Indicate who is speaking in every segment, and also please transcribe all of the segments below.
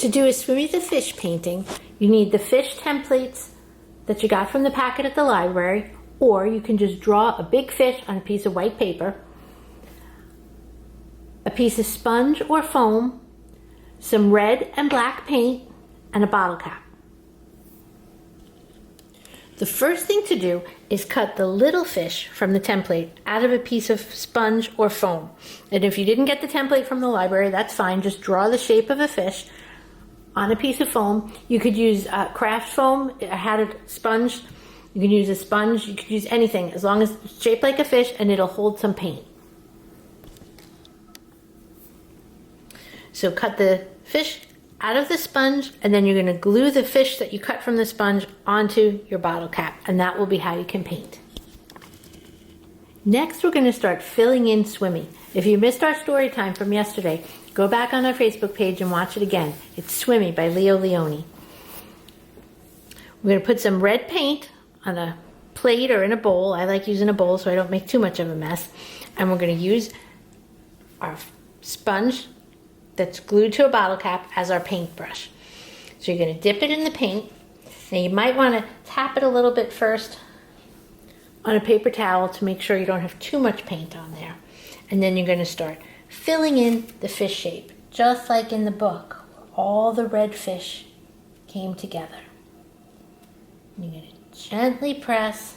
Speaker 1: To do a Swimmy the Fish painting, you need the fish templates that you got from the packet at the library, or you can just draw a big fish on a piece of white paper, a piece of sponge or foam, some red and black paint, and a bottle cap. The first thing to do is cut the little fish from the template out of a piece of sponge or foam. And if you didn't get the template from the library, that's fine. Just draw the shape of a fish on a piece of foam. You could use craft foam. I had a sponge. You can use a sponge. You could use anything as long as it's shaped like a fish and it'll hold some paint. So cut the fish out of the sponge, and then you're going to glue the fish that you cut from the sponge onto your bottle cap, and that will be how you can paint. Next, we're going to start filling in Swimmy. If you missed our story time from yesterday, go back on our Facebook page and watch it again. It's Swimmy by Leo Leone. We're going to put some red paint on a plate or in a bowl. I like using a bowl so I don't make too much of a mess. And we're going to use our sponge that's glued to a bottle cap as our paintbrush. So you're going to dip it in the paint. Now you might want to tap it a little bit first on a paper towel to make sure you don't have too much paint on there. And then you're going to start filling in the fish shape, just like in the book, where all the red fish came together. And you're going to gently press,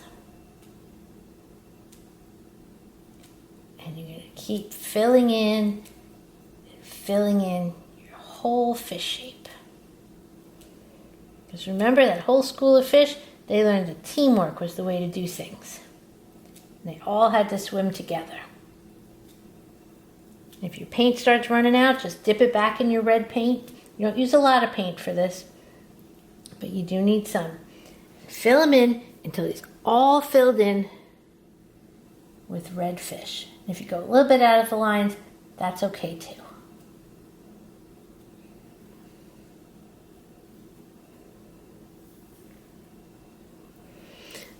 Speaker 1: and you're going to keep filling in your whole fish shape. Because remember, that whole school of fish, they learned that teamwork was the way to do things. And they all had to swim together. If your paint starts running out, just dip it back in your red paint. You don't use a lot of paint for this, but you do need some. Fill them in until it's all filled in with red fish. And if you go a little bit out of the lines, that's okay too.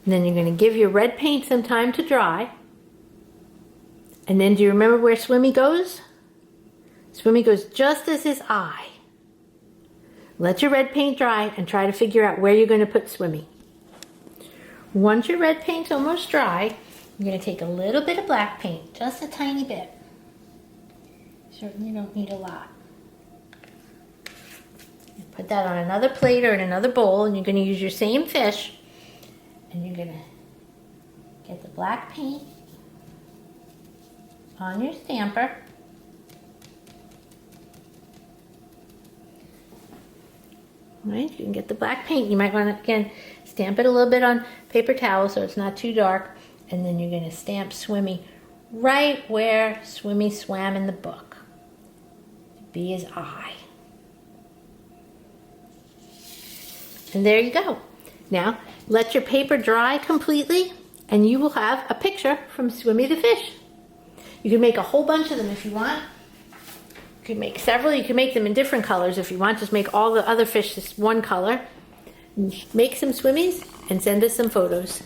Speaker 1: And then you're going to give your red paint some time to dry. And then do you remember where Swimmy goes? Swimmy goes just as his eye. Let your red paint dry and try to figure out where you're going to put Swimmy. Once your red paint's almost dry, you're going to take a little bit of black paint, just a tiny bit. Certainly don't need a lot. Put that on another plate or in another bowl, and you're going to use your same fish. And you're going to get the black paint on your stamper. Right, you can get the black paint. You might want to, again, stamp it a little bit on paper towel so it's not too dark. And then you're going to stamp Swimmy right where Swimmy swam in the book. Be his eye. And there you go. Now, let your paper dry completely, and you will have a picture from Swimmy the Fish. You can make a whole bunch of them if you want. You can make several. You can make them in different colors if you want. Just make all the other fish this one color. Make some Swimmies and send us some photos.